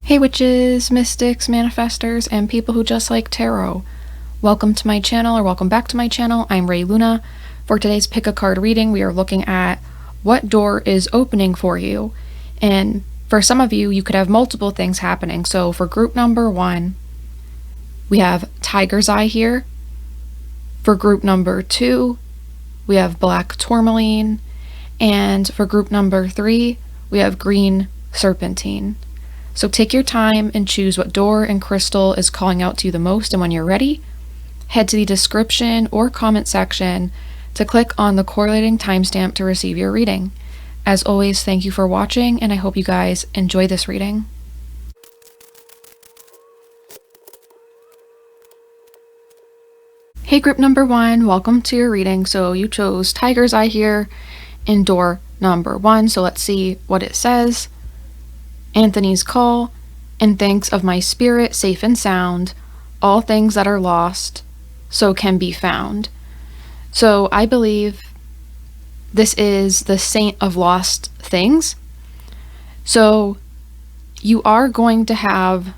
Hey witches, mystics, manifestors, and people who just like tarot. Welcome to my channel, or welcome back to my channel. I'm Ray Luna. For today's pick a card reading, we are looking at what door is opening for you. And for some of you, you could have multiple things happening. So for group number 1, we have Tiger's Eye here. For group number 2, we have Black Tourmaline. And for group number 3, we have Green Serpentine. So take your time and choose what door and crystal is calling out to you the most, and when you're ready, head to the description or comment section to click on the correlating timestamp to receive your reading. As always, thank you for watching, and I hope you guys enjoy this reading. Hey group number 1, welcome to your reading. So you chose Tiger's Eye here in door number 1, so let's see what it says. Anthony's call, and thanks of my spirit safe and sound, all things that are lost, so can be found. So I believe this is the saint of lost things. So you are going to have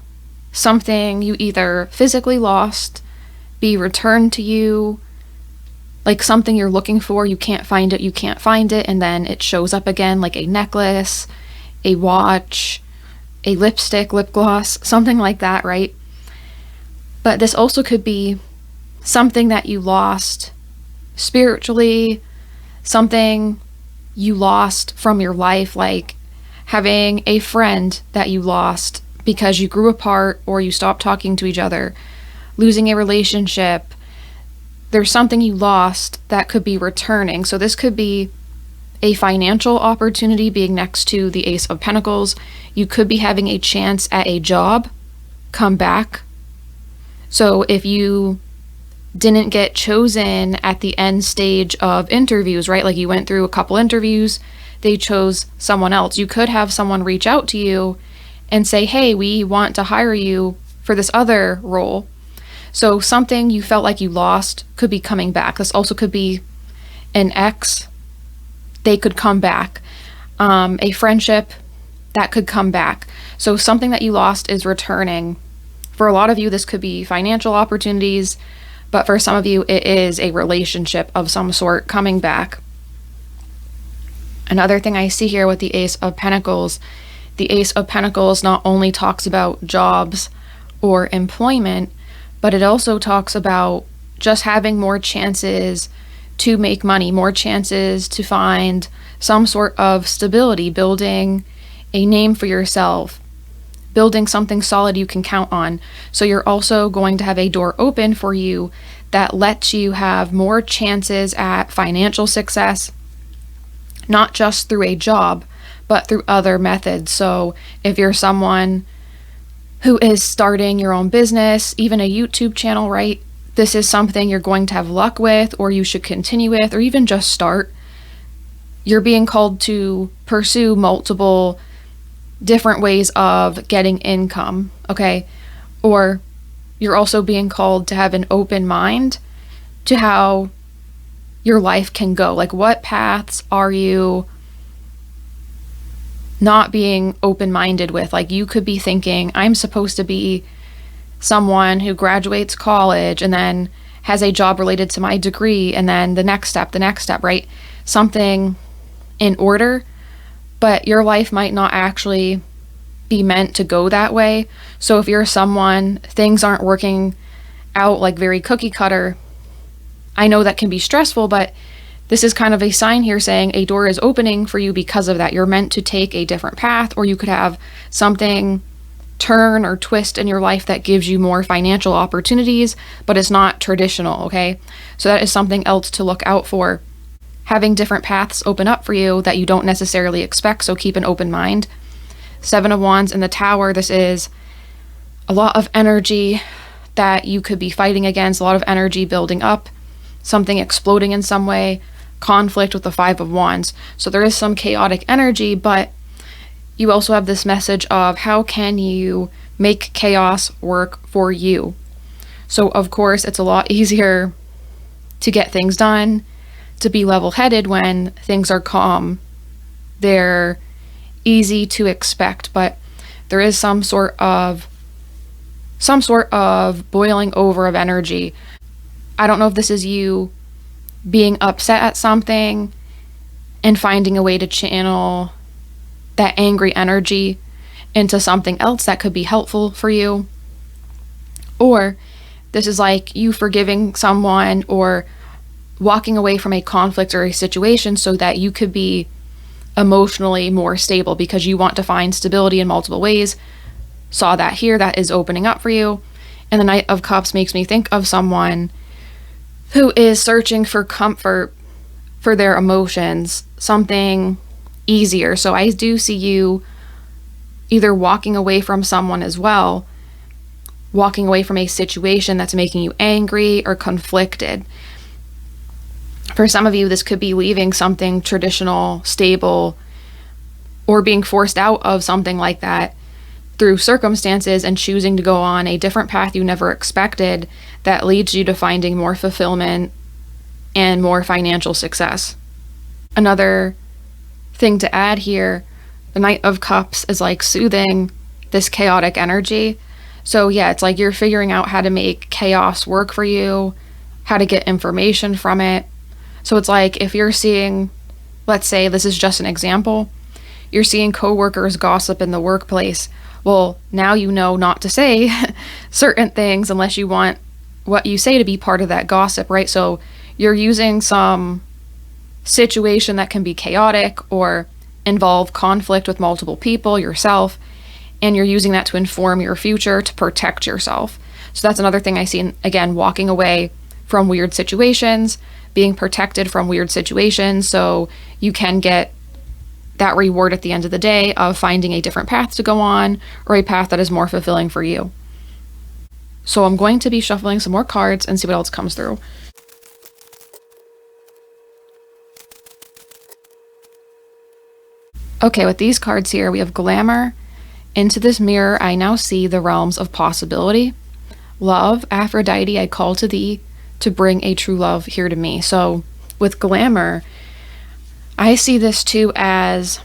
something you either physically lost be returned to you, like something you're looking for, you can't find it, and then it shows up again, like a necklace, a watch, a lipstick, lip gloss, something like that, right? But this also could be something that you lost spiritually, something you lost from your life, like having a friend that you lost because you grew apart or you stopped talking to each other, losing a relationship. There's something you lost that could be returning. So this could be a financial opportunity being next to the Ace of Pentacles. You could be having a chance at a job come back. So if you didn't get chosen at the end stage of interviews, right? Like you went through a couple interviews, they chose someone else. You could have someone reach out to you and say, hey, we want to hire you for this other role. So something you felt like you lost could be coming back. This also could be an ex. They could come back. A friendship that could come back. So something that you lost is returning. For a lot of you, this could be financial opportunities, but for some of you, it is a relationship of some sort coming back. Another thing I see here with the Ace of Pentacles, the Ace of Pentacles not only talks about jobs or employment, but it also talks about just having more chances to make money, more chances to find some sort of stability, building a name for yourself, building something solid you can count on. So you're also going to have a door open for you that lets you have more chances at financial success, not just through a job, but through other methods. So if you're someone who is starting your own business, even a YouTube channel, right? This is something you're going to have luck with, or you should continue with, or even just start. You're being called to pursue multiple different ways of getting income, okay? Or you're also being called to have an open mind to how your life can go. Like, what paths are you not being open-minded with? Like, you could be thinking, I'm supposed to be someone who graduates college and then has a job related to my degree, and then the next step, right? Something in order, but your life might not actually be meant to go that way. So if you're someone, things aren't working out like very cookie cutter, I know that can be stressful, but this is kind of a sign here saying a door is opening for you because of that. You're meant to take a different path, or you could have something turn or twist in your life that gives you more financial opportunities, but it's not traditional, okay? So that is something else to look out for. Having different paths open up for you that you don't necessarily expect, so keep an open mind. 7 of Wands in the Tower, this is a lot of energy that you could be fighting against, a lot of energy building up, something exploding in some way, conflict with the 5 of Wands. So there is some chaotic energy, but you also have this message of how can you make chaos work for you. So of course, it's a lot easier to get things done, to be level-headed when things are calm. They're easy to expect, but there is some sort of boiling over of energy. I don't know if this is you being upset at something and finding a way to channel that angry energy into something else that could be helpful for you. Or this is like you forgiving someone or walking away from a conflict or a situation so that you could be emotionally more stable because you want to find stability in multiple ways. Saw that here, that is opening up for you. And the Knight of Cups makes me think of someone who is searching for comfort for their emotions, something easier. So I do see you either walking away from someone as well, walking away from a situation that's making you angry or conflicted. For some of you, this could be leaving something traditional, stable, or being forced out of something like that through circumstances and choosing to go on a different path you never expected that leads you to finding more fulfillment and more financial success. Another thing to add here, the Knight of Cups is like soothing this chaotic energy. So yeah, it's like you're figuring out how to make chaos work for you, how to get information from it. So it's like if you're seeing, let's say this is just an example, you're seeing coworkers gossip in the workplace. Well, now you know not to say certain things unless you want what you say to be part of that gossip, right? So you're using some situation that can be chaotic or involve conflict with multiple people, yourself, and you're using that to inform your future, to protect yourself. So that's another thing I see, again, walking away from weird situations, being protected from weird situations so you can get that reward at the end of the day of finding a different path to go on or a path that is more fulfilling for you. So I'm going to be shuffling some more cards and see what else comes through. Okay, with these cards here, we have Glamour. Into this mirror, I now see the realms of possibility. Love, Aphrodite, I call to thee to bring a true love here to me. So with Glamour, I see this too as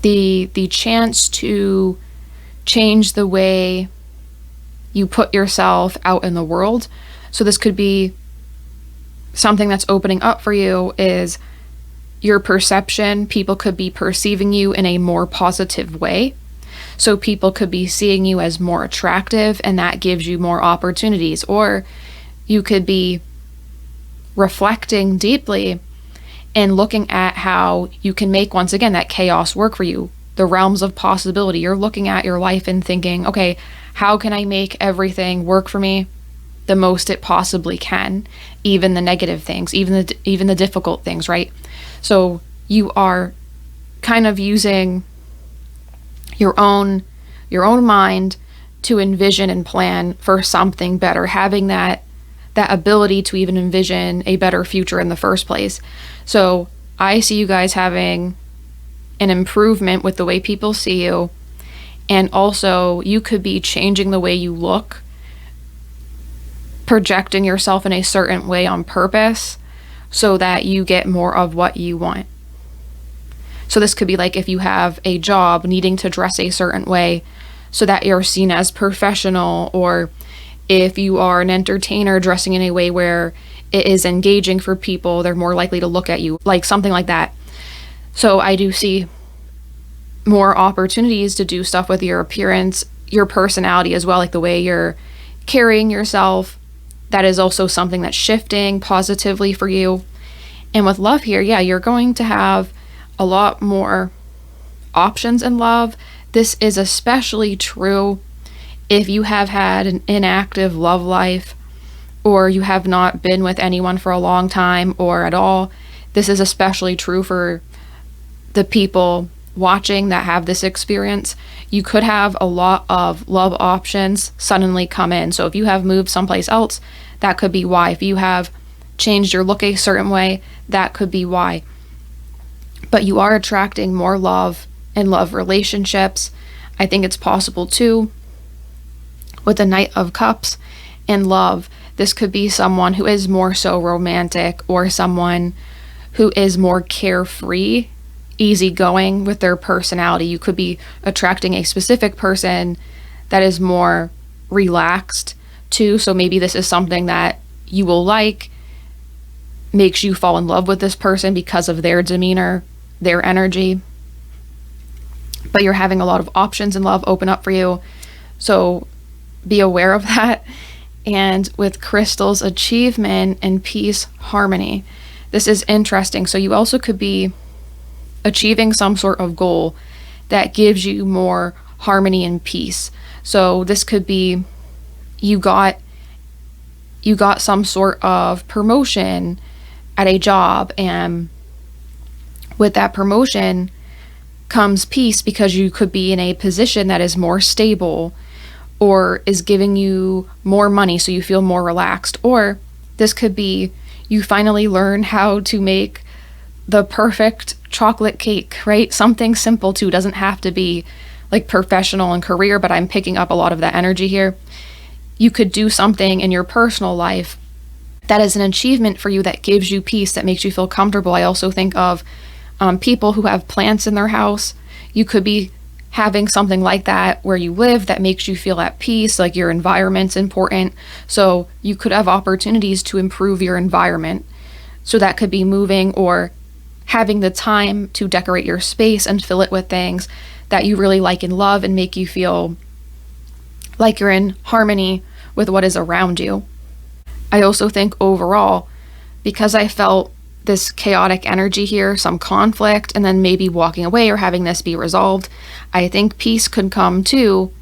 the chance to change the way you put yourself out in the world. So this could be something that's opening up for you is your perception. People could be perceiving you in a more positive way. So people could be seeing you as more attractive, and that gives you more opportunities. Or you could be reflecting deeply and looking at how you can make, once again, that chaos work for you. The realms of possibility. You're looking at your life and thinking, okay, how can I make everything work for me the most it possibly can? Even the negative things, even the difficult things, right? So you are kind of using your own mind to envision and plan for something better, having that ability to even envision a better future in the first place. So I see you guys having an improvement with the way people see you, and also you could be changing the way you look, projecting yourself in a certain way on purpose so that you get more of what you want. So this could be like if you have a job needing to dress a certain way so that you're seen as professional, or if you are an entertainer dressing in a way where it is engaging for people, they're more likely to look at you, like something like that. So I do see more opportunities to do stuff with your appearance, your personality as well, like the way you're carrying yourself. That is also something that's shifting positively for you. And with love here, yeah, you're going to have a lot more options in love. This is especially true if you have had an inactive love life, or you have not been with anyone for a long time or at all. This is especially true for the people watching that have this experience. You could have a lot of love options suddenly come in. So if you have moved someplace else, that could be why. If you have changed your look a certain way, that could be why. But you are attracting more love and love relationships. I think it's possible too with the Knight of Cups and love. This could be someone who is more so romantic, or someone who is more carefree easygoing with their personality. You could be attracting a specific person that is more relaxed too. So maybe this is something that you will like, makes you fall in love with this person because of their demeanor, their energy. But you're having a lot of options in love open up for you. So be aware of that. And with crystals, achievement and peace, harmony. This is interesting. So you also could be achieving some sort of goal that gives you more harmony and peace. So this could be you got some sort of promotion at a job, and with that promotion comes peace because you could be in a position that is more stable or is giving you more money, so you feel more relaxed. Or this could be you finally learn how to make the perfect chocolate cake, right? Something simple too, doesn't have to be like professional and career, but I'm picking up a lot of that energy here. You could do something in your personal life that is an achievement for you that gives you peace, that makes you feel comfortable. I also think of people who have plants in their house. You could be having something like that where you live that makes you feel at peace, like your environment's important. So you could have opportunities to improve your environment. So that could be moving or having the time to decorate your space and fill it with things that you really like and love and make you feel like you're in harmony with what is around you. I also think overall, because I felt this chaotic energy here, some conflict, and then maybe walking away or having this be resolved, I think peace could come too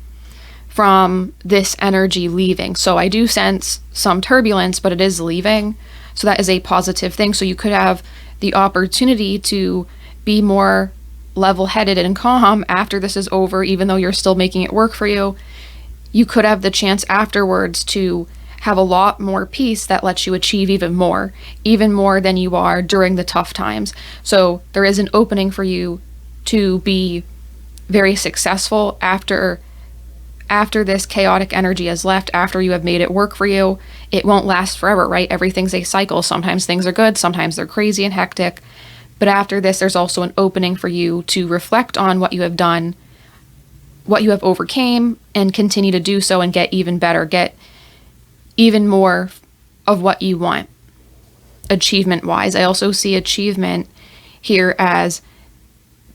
from this energy leaving. So I do sense some turbulence, but it is leaving. So that is a positive thing. So you could have the opportunity to be more level-headed and calm after this is over, even though you're still making it work for you. You could have the chance afterwards to have a lot more peace that lets you achieve even more than you are during the tough times. So there is an opening for you to be very successful after this chaotic energy has left, after you have made it work for you. It won't last forever, right? Everything's a cycle. Sometimes things are good, sometimes they're crazy and hectic. But after this, there's also an opening for you to reflect on what you have done, what you have overcame, and continue to do so and get even better, get even more of what you want, achievement-wise. I also see achievement here as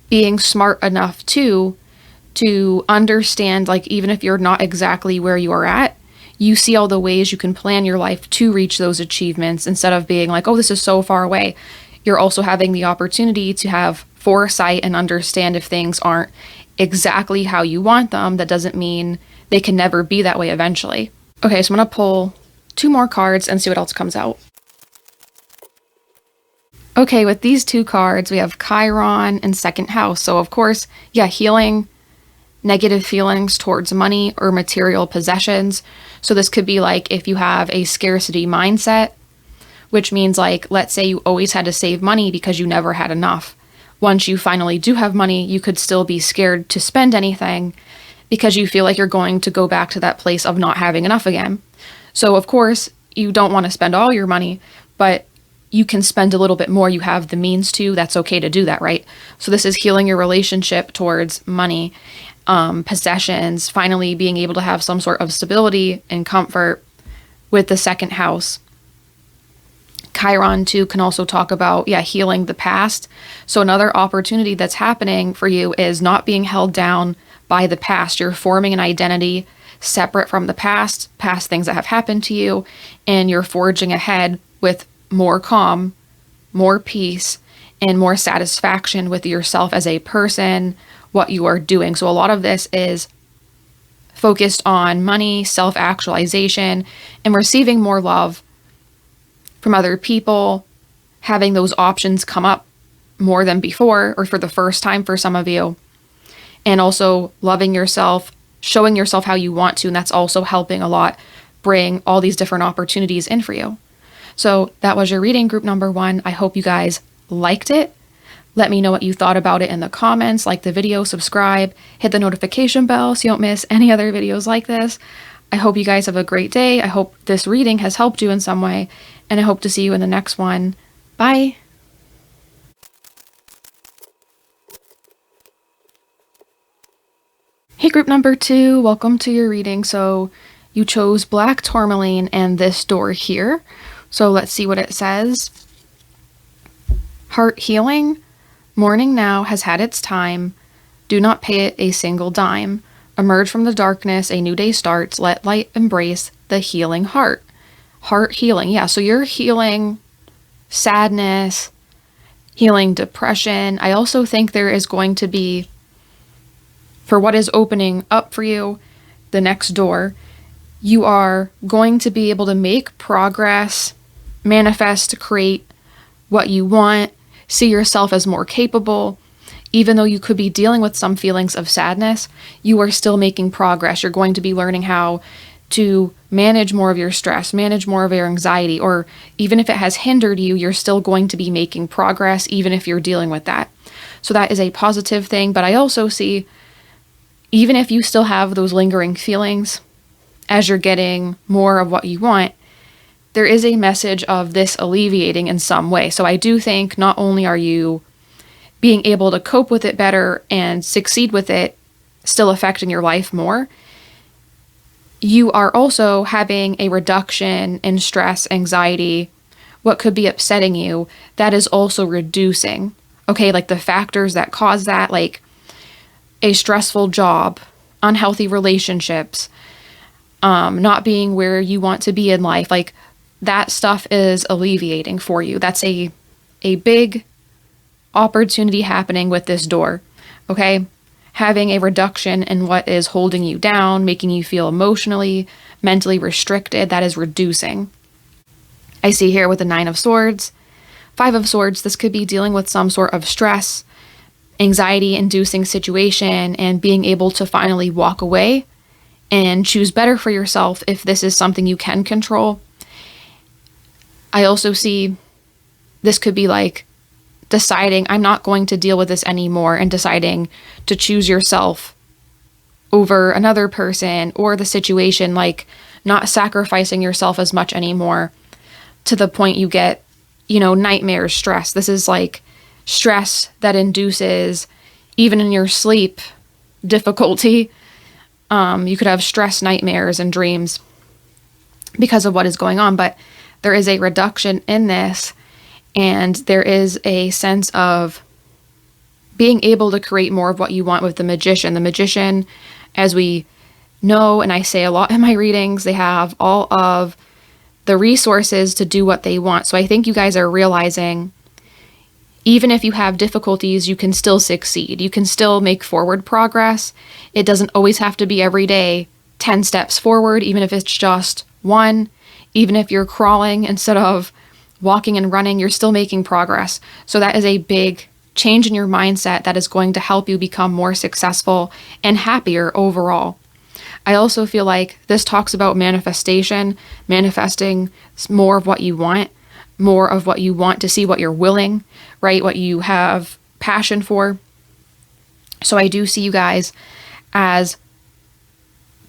being smart enough to understand, like, even if you're not exactly where you are at, you see all the ways you can plan your life to reach those achievements instead of being like, oh, this is so far away. You're also having the opportunity to have foresight and understand if things aren't exactly how you want them. That doesn't mean they can never be that way eventually. Okay, so I'm going to pull 2 more cards and see what else comes out. Okay, with these 2 cards, we have Chiron and second house. So of course, yeah, healing negative feelings towards money or material possessions. So this could be like if you have a scarcity mindset, which means like, let's say you always had to save money because you never had enough. Once you finally do have money, you could still be scared to spend anything because you feel like you're going to go back to that place of not having enough again. So of course, you don't want to spend all your money, but you can spend a little bit more. You have the means to. That's okay to do that, right? So this is healing your relationship towards money, possessions, finally being able to have some sort of stability and comfort with the second house. Chiron too can also talk about, healing the past. So another opportunity that's happening for you is not being held down by the past. You're forming an identity separate from the past things that have happened to you, and you're forging ahead with more calm, more peace, and more satisfaction with yourself as a person, what you are doing. So a lot of this is focused on money, self-actualization, and receiving more love from other people, having those options come up more than before, or for the first time for some of you, and also loving yourself, showing yourself how you want to, and that's also helping a lot bring all these different opportunities in for you. So that was your reading, group number 1. I hope you guys liked it. Let me know what you thought about it in the comments. Like the video, subscribe, hit the notification bell so you don't miss any other videos like this. I hope you guys have a great day. I hope this reading has helped you in some way, and I hope to see you in the next one. Bye. Hey, group number 2, welcome to your reading. So you chose black tourmaline and this door here. So let's see what it says. Heart healing. Morning now has had its time. Do not pay it a single dime. Emerge from the darkness, a new day starts. Let light embrace the healing heart. Heart healing. Yeah, so you're healing sadness, healing depression. I also think there is going to be, for what is opening up for you, the next door, you are going to be able to make progress, manifest, create what you want, see yourself as more capable. Even though you could be dealing with some feelings of sadness, you are still making progress. You're going to be learning how to manage more of your stress, manage more of your anxiety, or even if it has hindered you, you're still going to be making progress, even if you're dealing with that. So that is a positive thing. But I also see, even if you still have those lingering feelings as you're getting more of what you want, there is a message of this alleviating in some way. So I do think not only are you being able to cope with it better and succeed with it, still affecting your life more, you are also having a reduction in stress, anxiety, what could be upsetting you, that is also reducing. Okay, like the factors that cause that, like a stressful job, unhealthy relationships, not being where you want to be in life, like that stuff is alleviating for you. That's a big opportunity happening with this door, okay? Having a reduction in what is holding you down, making you feel emotionally, mentally restricted, that is reducing. I see here with the 9 of Swords, 5 of Swords, this could be dealing with some sort of stress, anxiety-inducing situation, and being able to finally walk away and choose better for yourself if this is something you can control. I also see this could be like deciding, I'm not going to deal with this anymore, and deciding to choose yourself over another person or the situation, like not sacrificing yourself as much anymore to the point you get, nightmares, stress. This is like stress that induces, even in your sleep, difficulty. You could have stress, nightmares, and dreams because of what is going on, but there is a reduction in this, and there is a sense of being able to create more of what you want with the Magician. The Magician, as we know, and I say a lot in my readings, they have all of the resources to do what they want. So I think you guys are realizing, even if you have difficulties, you can still succeed. You can still make forward progress. It doesn't always have to be every day 10 steps forward, even if it's just 1. Even if you're crawling instead of walking and running, you're still making progress. So that is a big change in your mindset that is going to help you become more successful and happier overall. I also feel like this talks about manifestation, manifesting more of what you want, more of what you want to see, what you're willing, right? What you have passion for. So I do see you guys as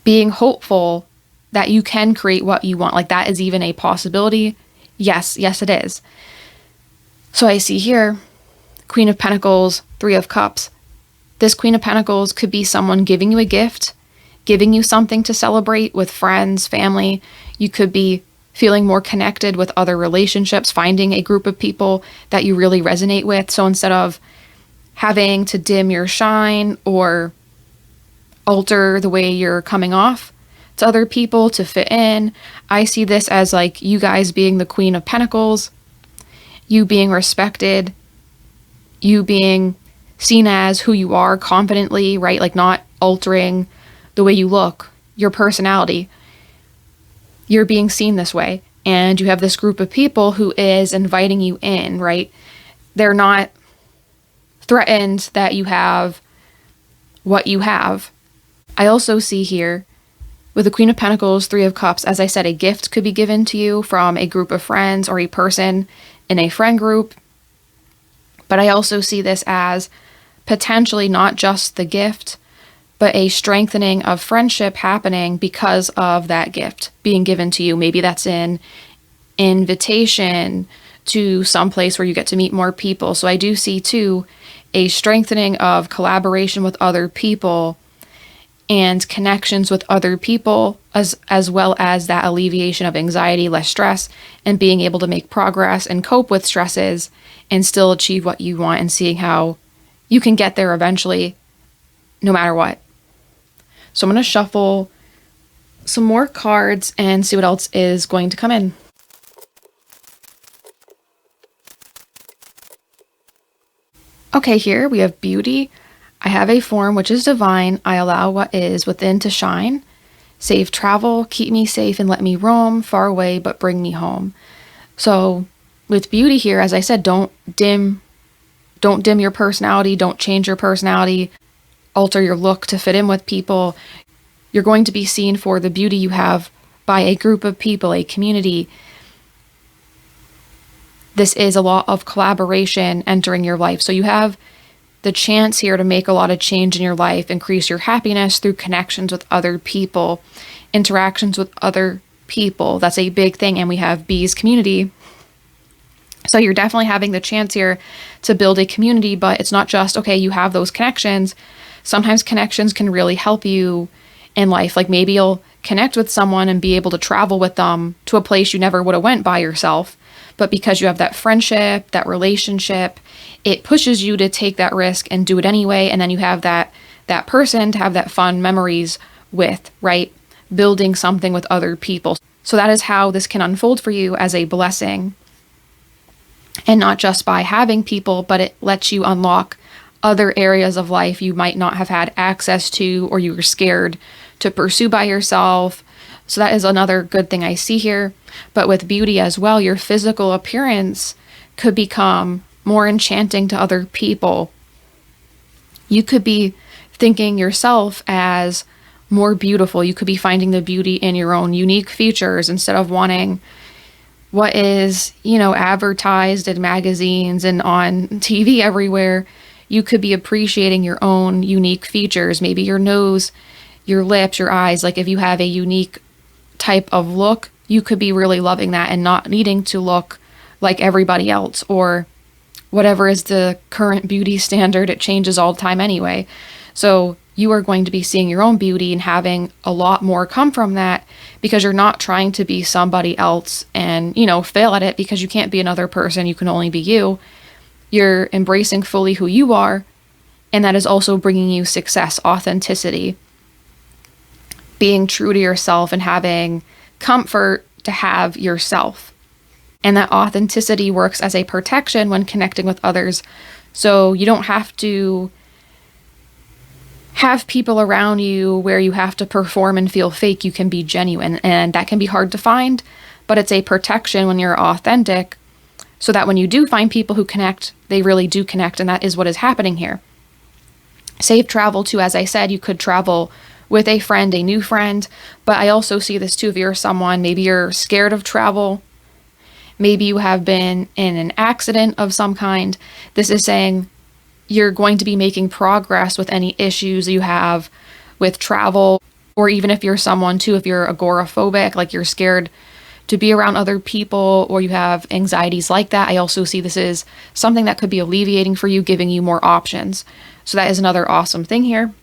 being hopeful that you can create what you want. Like that is even a possibility. Yes, it is. So I see here, Queen of Pentacles, 3 of Cups. This Queen of Pentacles could be someone giving you a gift, giving you something to celebrate with friends, family. You could be feeling more connected with other relationships, finding a group of people that you really resonate with. So instead of having to dim your shine or alter the way you're coming off to other people to fit in, I see this as like you guys being the Queen of Pentacles, you being respected, you being seen as who you are confidently, right? Like not altering the way you look, your personality. You're being seen this way, and you have this group of people who is inviting you in, right? They're not threatened that you have what you have. I also see here with the Queen of Pentacles, 3 of Cups, as I said, a gift could be given to you from a group of friends or a person in a friend group. But I also see this as potentially not just the gift, but a strengthening of friendship happening because of that gift being given to you. Maybe that's an invitation to some place where you get to meet more people. So I do see too a strengthening of collaboration with other people and connections with other people, as well as that alleviation of anxiety, less stress, and being able to make progress and cope with stresses and still achieve what you want, and seeing how you can get there eventually, no matter what. So I'm going to shuffle some more cards and see what else is going to come in. Okay, here we have beauty. I have a form which is divine. I allow what is within to shine. Save travel, keep me safe and let me roam far away, but bring me home. So with beauty here, as I said, don't dim your personality. Don't change your personality, alter your look to fit in with people. You're going to be seen for the beauty you have by a group of people, a community. This is a lot of collaboration entering your life. So you have the chance here to make a lot of change in your life, increase your happiness through connections with other people, interactions with other people. That's a big thing. And we have B's community. So you're definitely having the chance here to build a community, but it's not just, okay, you have those connections. Sometimes connections can really help you in life. Like maybe you'll connect with someone and be able to travel with them to a place you never would have went by yourself. But because you have that friendship, that relationship, it pushes you to take that risk and do it anyway. And then you have that person to have that fun memories with, right? Building something with other people. So that is how this can unfold for you as a blessing. And not just by having people, but it lets you unlock other areas of life you might not have had access to, or you were scared to pursue by yourself. So that is another good thing I see here. But with beauty as well, your physical appearance could become more enchanting to other people. You could be thinking yourself as more beautiful. You could be finding the beauty in your own unique features instead of wanting what is, advertised in magazines and on TV everywhere. You could be appreciating your own unique features, maybe your nose, your lips, your eyes. Like if you have a unique type of look, you could be really loving that and not needing to look like everybody else or whatever is the current beauty standard. It changes all the time anyway. So you are going to be seeing your own beauty and having a lot more come from that, because you're not trying to be somebody else and, fail at it, because you can't be another person. You can only be you. You're embracing fully who you are. And that is also bringing you success, authenticity, being true to yourself and having comfort to have yourself. And that authenticity works as a protection when connecting with others. So you don't have to have people around you where you have to perform and feel fake. You can be genuine, and that can be hard to find, but it's a protection when you're authentic, so that when you do find people who connect, they really do connect. And that is what is happening here. Save travel too. As I said, you could travel with a friend, a new friend, but I also see this too. If you're someone, maybe you're scared of travel, maybe you have been in an accident of some kind. This is saying you're going to be making progress with any issues you have with travel, or even if you're someone too, if you're agoraphobic, like you're scared to be around other people, or you have anxieties like that. I also see this is something that could be alleviating for you, giving you more options. So that is another awesome thing here.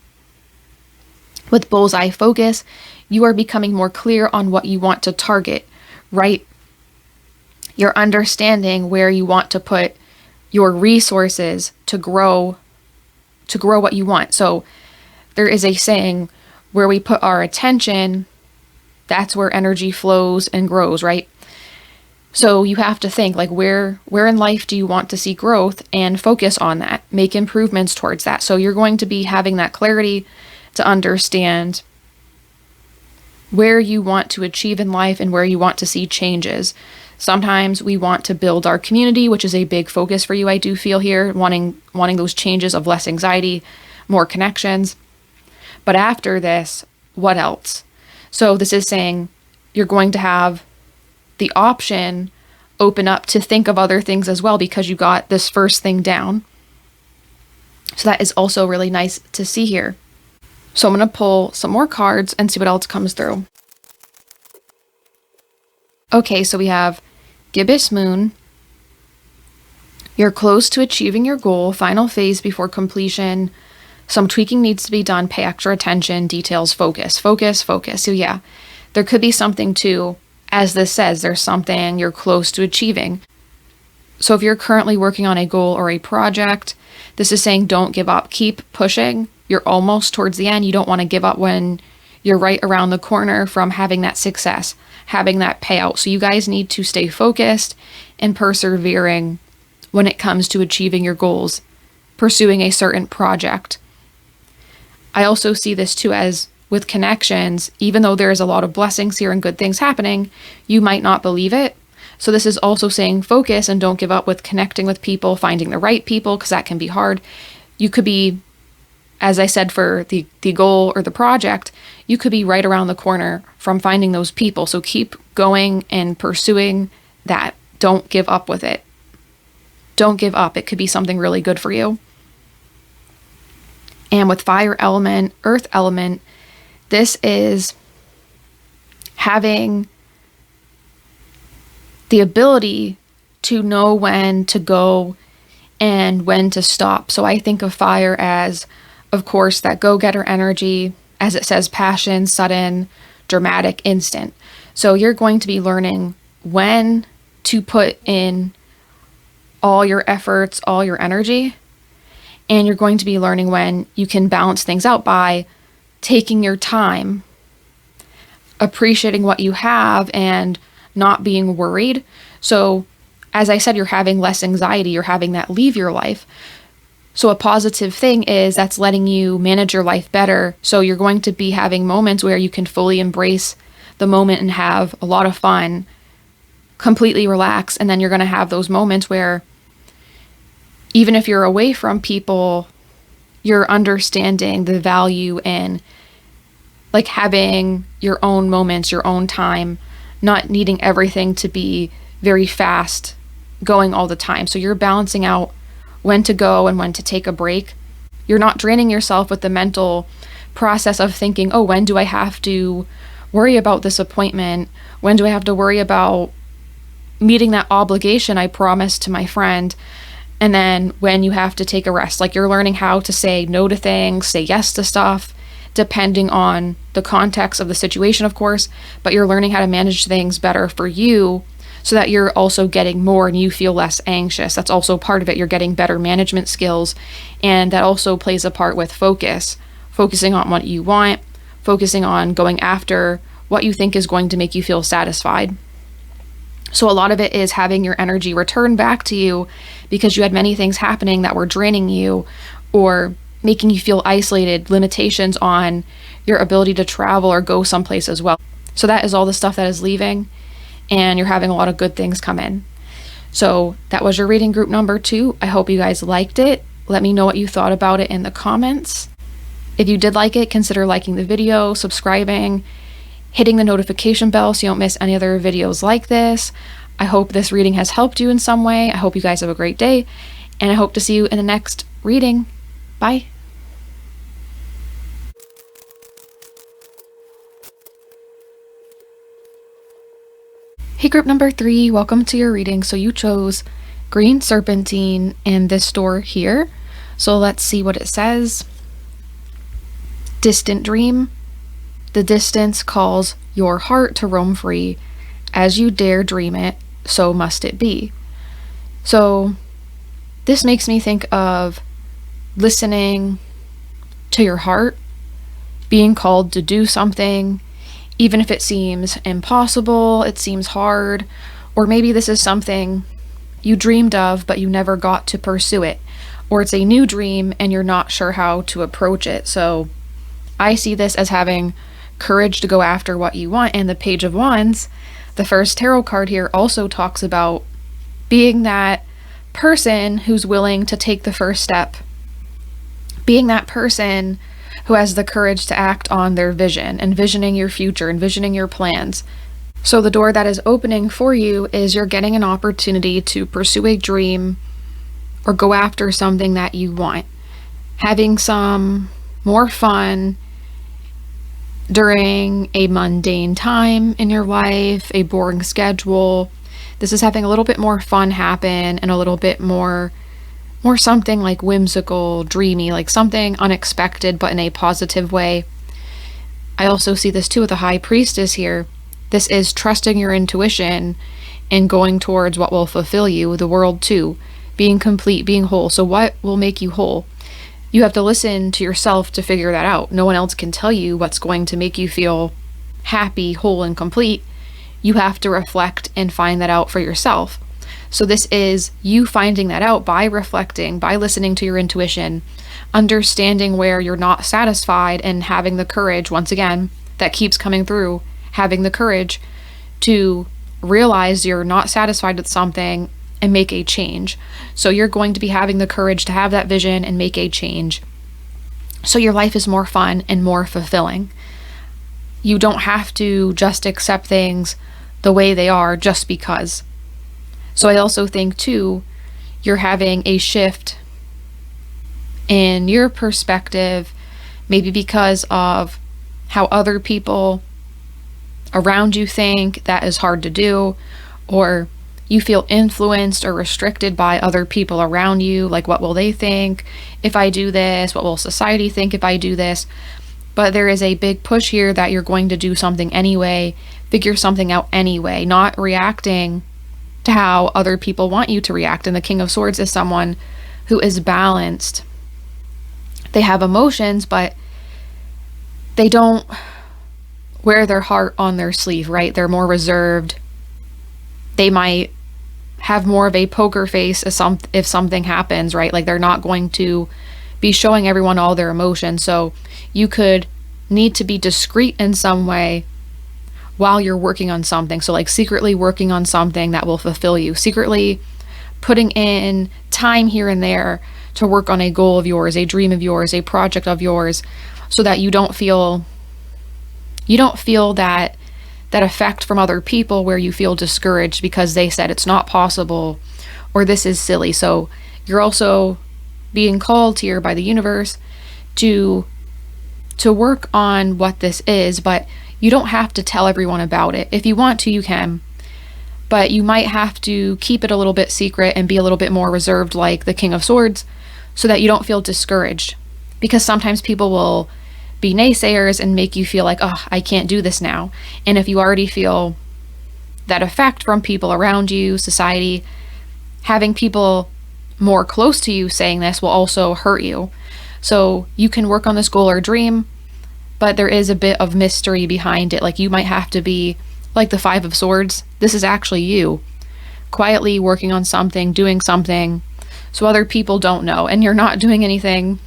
With bullseye focus, you are becoming more clear on what you want to target, right? You're understanding where you want to put your resources to grow what you want. So there is a saying, where we put our attention, that's where energy flows and grows, right? So you have to think, like, where in life do you want to see growth, and focus on that, make improvements towards that. So you're going to be having that clarity to understand where you want to achieve in life and where you want to see changes. Sometimes we want to build our community, which is a big focus for you, I do feel here, wanting those changes of less anxiety, more connections. But after this, what else? So this is saying you're going to have the option open up to think of other things as well, because you got this first thing down. So that is also really nice to see here. So I'm going to pull some more cards and see what else comes through. Okay, so we have Gibbous Moon. You're close to achieving your goal, final phase before completion. Some tweaking needs to be done. Pay extra attention, details, focus, focus, focus. So yeah, there could be something too, as this says, there's something you're close to achieving. So if you're currently working on a goal or a project, this is saying don't give up, keep pushing. You're almost towards the end. You don't want to give up when you're right around the corner from having that success, having that payout. So you guys need to stay focused and persevering when it comes to achieving your goals, pursuing a certain project. I also see this too as with connections, even though there is a lot of blessings here and good things happening, you might not believe it. So this is also saying focus and don't give up with connecting with people, finding the right people, because that can be hard. You could be, as I said, for the goal or the project, you could be right around the corner from finding those people. So keep going and pursuing that. Don't give up with it. Don't give up. It could be something really good for you. And with fire element, earth element, this is having the ability to know when to go and when to stop. So I think of fire as, of course, that go-getter energy, as it says, passion, sudden, dramatic, instant. So you're going to be learning when to put in all your efforts, all your energy, and you're going to be learning when you can balance things out by taking your time, appreciating what you have, and not being worried. So as I said, you're having less anxiety, you're having that leave your life. So a positive thing is that's letting you manage your life better. So you're going to be having moments where you can fully embrace the moment and have a lot of fun, completely relax. And then you're going to have those moments where even if you're away from people, you're understanding the value in like having your own moments, your own time, not needing everything to be very fast going all the time. So you're balancing out when to go and when to take a break. You're not draining yourself with the mental process of thinking, oh, when do I have to worry about this appointment? When do I have to worry about meeting that obligation I promised to my friend? And then when you have to take a rest, like you're learning how to say no to things, say yes to stuff, depending on the context of the situation, of course, but you're learning how to manage things better for you so that you're also getting more and you feel less anxious. That's also part of it. You're getting better management skills, and that also plays a part with focus, focusing on what you want, focusing on going after what you think is going to make you feel satisfied. So a lot of it is having your energy return back to you because you had many things happening that were draining you or making you feel isolated, limitations on your ability to travel or go someplace as well. So that is all the stuff that is leaving, and you're having a lot of good things come in. So that was your reading group number 2. I hope you guys liked it. Let me know what you thought about it in the comments. If you did like it, consider liking the video, subscribing, hitting the notification bell so you don't miss any other videos like this. I hope this reading has helped you in some way. I hope you guys have a great day, and I hope to see you in the next reading. Bye. Hey group number 3, welcome to your reading. So you chose green serpentine in this door here. So let's see what it says. Distant dream. The distance calls your heart to roam free. As you dare dream it, so must it be. So this makes me think of listening to your heart, being called to do something, even if it seems impossible, it seems hard, or maybe this is something you dreamed of but you never got to pursue it, or it's a new dream and you're not sure how to approach it. So I see this as having courage to go after what you want. And the Page of Wands, the first tarot card here, also talks about being that person who's willing to take the first step, being that person who has the courage to act on their vision, envisioning your future, envisioning your plans. So the door that is opening for you is you're getting an opportunity to pursue a dream or go after something that you want, having some more fun during a mundane time in your life, a boring schedule. This is having a little bit more fun happen and a little bit more more something like whimsical, dreamy, like something unexpected but in a positive way. I also see this too with the High Priestess here. This is trusting your intuition and going towards what will fulfill you, the world too, being complete, being whole. So what will make you whole? You have to listen to yourself to figure that out. No one else can tell you what's going to make you feel happy, whole, and complete. You have to reflect and find that out for yourself. So this is you finding that out by reflecting, by listening to your intuition, understanding where you're not satisfied, and having the courage, once again, that keeps coming through, having the courage to realize you're not satisfied with something and make a change. So you're going to be having the courage to have that vision and make a change. So your life is more fun and more fulfilling. You don't have to just accept things the way they are just because. So I also think too, you're having a shift in your perspective, maybe because of how other people around you think that is hard to do, or you feel influenced or restricted by other people around you, like what will they think if I do this? What will society think if I do this? But there is a big push here that you're going to do something anyway, figure something out anyway, not reacting to how other people want you to react. And the King of Swords is someone who is balanced. They have emotions, but they don't wear their heart on their sleeve, right? They're more reserved. They might have more of a poker face if something happens, right? Like they're not going to be showing everyone all their emotions. So you could need to be discreet in some way while you're working on something. So like secretly working on something that will fulfill you, secretly putting in time here and there to work on a goal of yours, a dream of yours, a project of yours, so that you don't feel that effect from other people where you feel discouraged because they said it's not possible or this is silly. So you're also being called here by the universe to work on what this is, but you don't have to tell everyone about it. If you want to, you can, but you might have to keep it a little bit secret and be a little bit more reserved like the King of Swords, so that you don't feel discouraged, because sometimes people will be naysayers and make you feel like, oh, I can't do this now. And if you already feel that effect from people around you, society, having people more close to you saying this will also hurt you. So you can work on this goal or dream, but there is a bit of mystery behind it. Like you might have to be like the Five of Swords. This is actually you quietly working on something, doing something, so other people don't know. And you're not doing anything.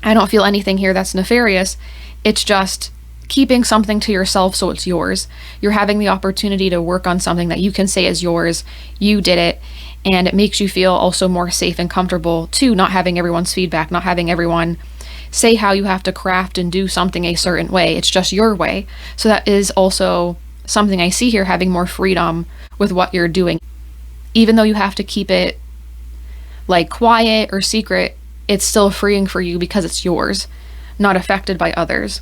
I don't feel anything here that's nefarious. It's just keeping something to yourself so it's yours. You're having the opportunity to work on something that you can say is yours. You did it. And it makes you feel also more safe and comfortable too, not having everyone's feedback, not having everyone say how you have to craft and do something a certain way. It's just your way. So that is also something I see here, having more freedom with what you're doing. Even though you have to keep it like quiet or secret, it's still freeing for you because it's yours, not affected by others.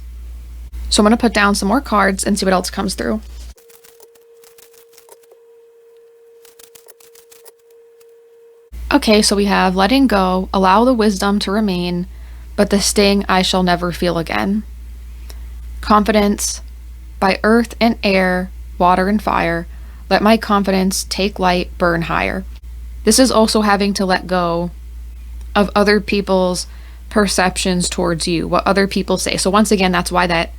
So I'm going to put down some more cards and see what else comes through. Okay, so we have letting go, allow the wisdom to remain, but the sting I shall never feel again. Confidence, by earth and air, water and fire, let my confidence take light, burn higher. This is also having to let go of other people's perceptions towards you, what other people say. So once again, that's why that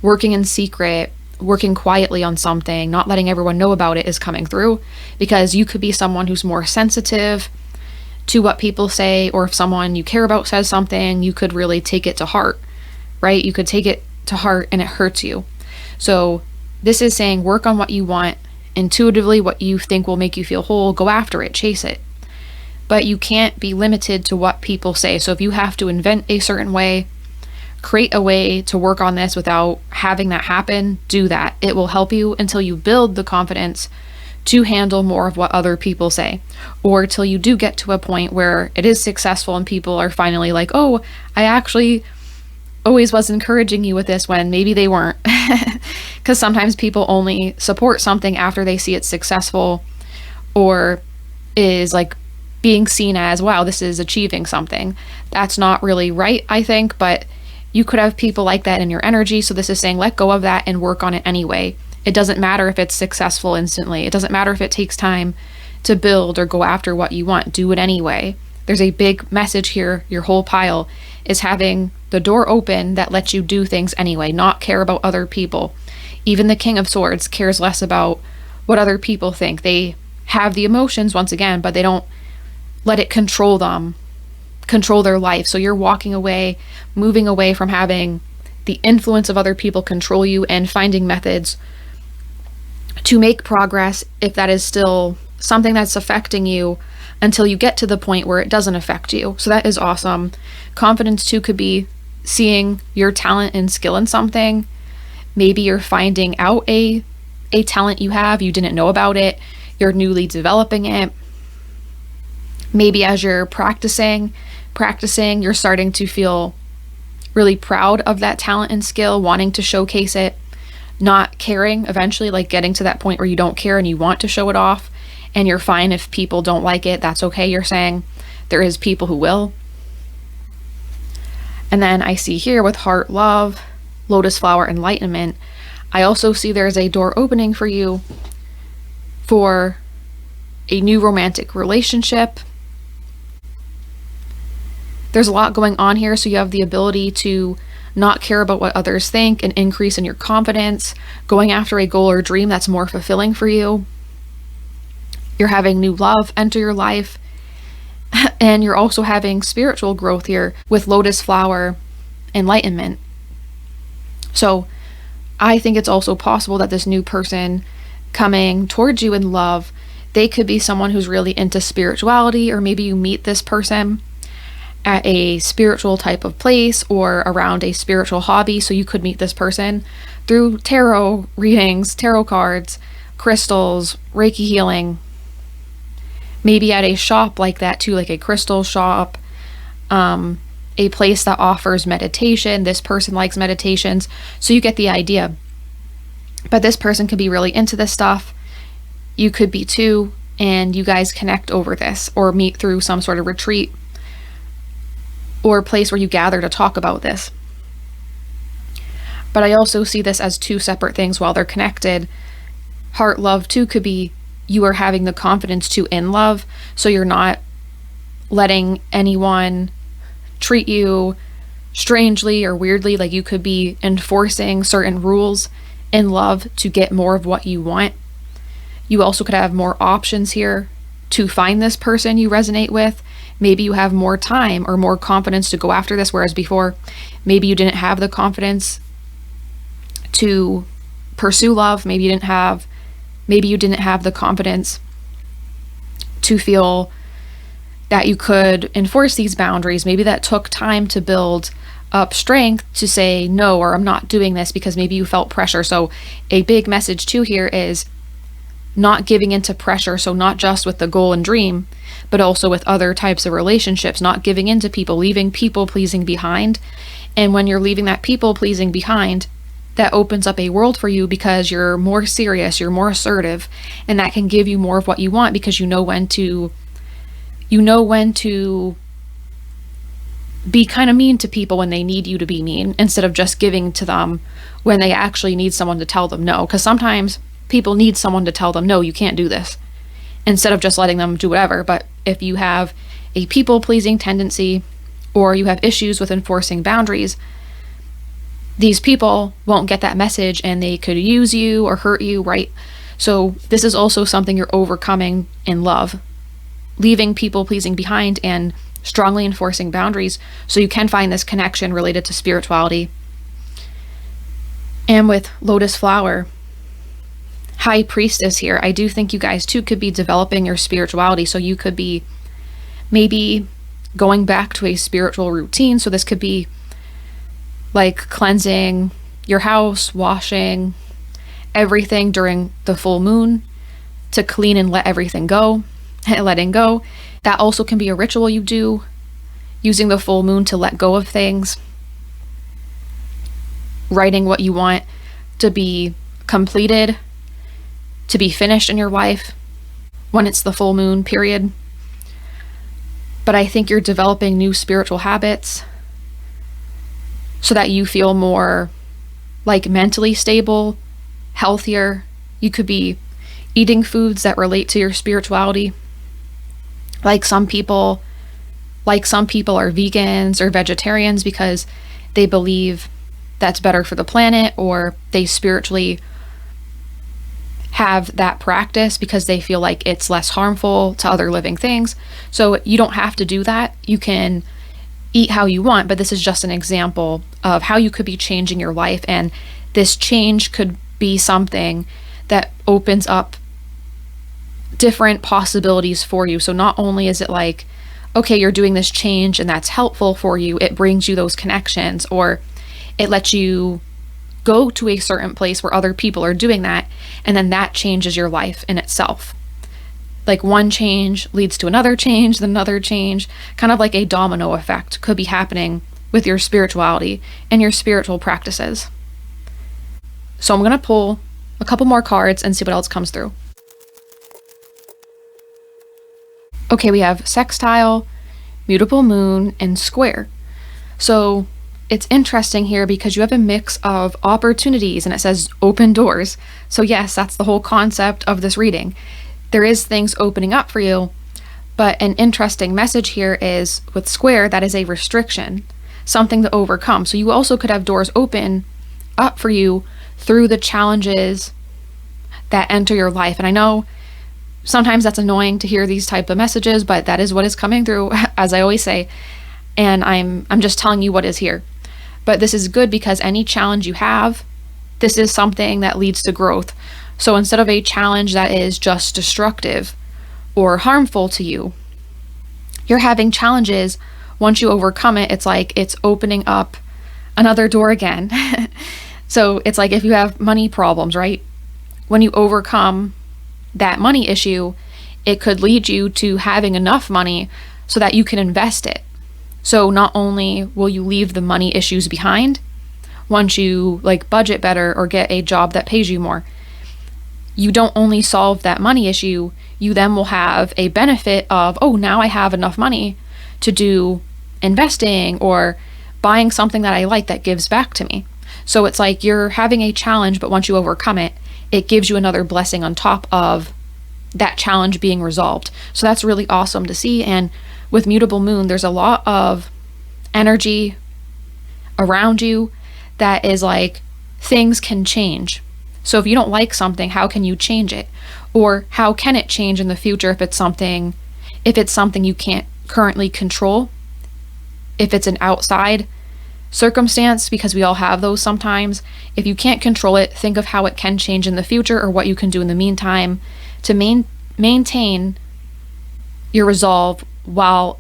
working in secret, working quietly on something, not letting everyone know about it is coming through, because you could be someone who's more sensitive to what people say, or if someone you care about says something, you could really take it to heart, right? You could take it to heart and it hurts you. So this is saying work on what you want intuitively, what you think will make you feel whole, go after it, chase it. But you can't be limited to what people say. So if you have to invent a certain way, create a way to work on this without having that happen, do that. It will help you until you build the confidence to handle more of what other people say, or till you do get to a point where it is successful and people are finally like, oh, I actually always was encouraging you with this, when maybe they weren't. Because sometimes people only support something after they see it's successful or is like being seen as, wow, this is achieving something. That's not really right, I think, but you could have people like that in your energy. So this is saying let go of that and work on it anyway. It doesn't matter if it's successful instantly. It doesn't matter if it takes time to build or go after what you want. Do it anyway. There's a big message here. Your whole pile is having the door open that lets you do things anyway, not care about other people. Even the King of Swords cares less about what other people think. They have the emotions once again, but they don't let it control them, control their life. So you're walking away, moving away from having the influence of other people control you and finding methods to make progress if that is still something that's affecting you until you get to the point where it doesn't affect you. So that is awesome. Confidence too could be seeing your talent and skill in something. Maybe you're finding out a talent you have, you didn't know about it, you're newly developing it. Maybe as you're practicing, you're starting to feel really proud of that talent and skill, wanting to showcase it, not caring eventually, like getting to that point where you don't care and you want to show it off, and you're fine if people don't like it, that's okay. You're saying there is people who will. And then I see here with heart, love, lotus flower, enlightenment, I also see there's a door opening for you for a new romantic relationship. There's a lot going on here, so you have the ability to not care about what others think, an increase in your confidence, going after a goal or dream that's more fulfilling for you. You're having new love enter your life, and you're also having spiritual growth here with lotus flower, enlightenment. So I think it's also possible that this new person coming towards you in love, they could be someone who's really into spirituality, or maybe you meet this person at a spiritual type of place or around a spiritual hobby. So you could meet this person through tarot readings, tarot cards, crystals, Reiki healing, maybe at a shop like that too, like a crystal shop, a place that offers meditation. This person likes meditations, so you get the idea. But this person could be really into this stuff. You could be too, and you guys connect over this or meet through some sort of retreat or a place where you gather to talk about this. But I also see this as two separate things while they're connected. Heart, love too could be you are having the confidence to in love, so you're not letting anyone treat you strangely or weirdly. Like you could be enforcing certain rules in love to get more of what you want. You also could have more options here to find this person you resonate with. Maybe you have more time or more confidence to go after this, whereas before maybe you didn't have the confidence to pursue love. Maybe you didn't have the confidence to feel that you could enforce these boundaries. Maybe that took time to build up strength to say no, or I'm not doing this, because maybe you felt pressure. So a big message too here is not giving into pressure. So not just with the goal and dream, but also with other types of relationships, not giving into people, leaving people pleasing behind. And when you're leaving that people pleasing behind, that opens up a world for you because you're more serious, you're more assertive, and that can give you more of what you want because you know when to be kind of mean to people when they need you to be mean, instead of just giving to them when they actually need someone to tell them no. Because sometimes people need someone to tell them, no, you can't do this, instead of just letting them do whatever. But if you have a people-pleasing tendency, or you have issues with enforcing boundaries, these people won't get that message and they could use you or hurt you, right? So this is also something you're overcoming in love, leaving people-pleasing behind and strongly enforcing boundaries so you can find this connection related to spirituality. And with lotus flower, high priestess here, I do think you guys too could be developing your spirituality. So you could be maybe going back to a spiritual routine. So this could be like cleansing your house, washing everything during the full moon to clean and let everything go, letting go. That also can be a ritual you do, using the full moon to let go of things, writing what you want to be completed, to be finished in your life when it's the full moon period. but I think you're developing new spiritual habits so that you feel more like mentally stable, healthier. You could be eating foods that relate to your spirituality. Like some people are vegans or vegetarians because they believe that's better for the planet, or they spiritually have that practice because they feel like it's less harmful to other living things. So you don't have to do that. You can eat how you want, but this is just an example of how you could be changing your life, and this change could be something that opens up different possibilities for you. So not only is it like, okay, you're doing this change and that's helpful for you, it brings you those connections, or it lets you go to a certain place where other people are doing that, and then that changes your life in itself. Like one change leads to another change, then another change, kind of like a domino effect could be happening with your spirituality and your spiritual practices. So I'm going to pull a couple more cards and see what else comes through. Okay, we have sextile, mutable moon, and square. So it's interesting here because you have a mix of opportunities, and it says open doors. So yes, that's the whole concept of this reading. There is things opening up for you, but an interesting message here is with square, that is a restriction, something to overcome. So you also could have doors open up for you through the challenges that enter your life. And I know sometimes that's annoying to hear these type of messages, but that is what is coming through, as I always say. And I'm just telling you what is here. But this is good because any challenge you have, this is something that leads to growth. So instead of a challenge that is just destructive or harmful to you, you're having challenges. Once you overcome it, it's like it's opening up another door again. So it's like if you have money problems, right? When you overcome that money issue, it could lead you to having enough money so that you can invest it. So not only will you leave the money issues behind once you like budget better or get a job that pays you more, you don't only solve that money issue, you then will have a benefit of, oh, now I have enough money to do investing or buying something that I like that gives back to me. So it's like you're having a challenge, but once you overcome it, it gives you another blessing on top of that challenge being resolved. So that's really awesome to see. And with mutable moon, there's a lot of energy around you that is like things can change. So if you don't like something, how can you change it? Or how can it change in the future if it's something you can't currently control? If it's an outside circumstance, because we all have those sometimes. If you can't control it, think of how it can change in the future or what you can do in the meantime to maintain your resolve while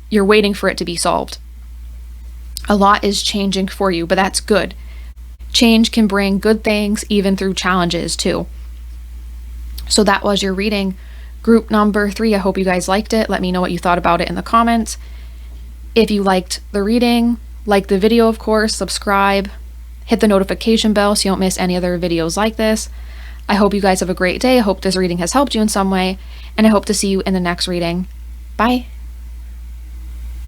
you're waiting for it to be solved. A lot is changing for you, but that's good. Change can bring good things even through challenges too. So that was your reading, group number 3. I hope you guys liked it. Let me know what you thought about it in the comments. If you liked the reading, like the video, of course, subscribe, hit the notification bell so you don't miss any other videos like this. I hope you guys have a great day. I hope this reading has helped you in some way, and I hope to see you in the next reading. Bye.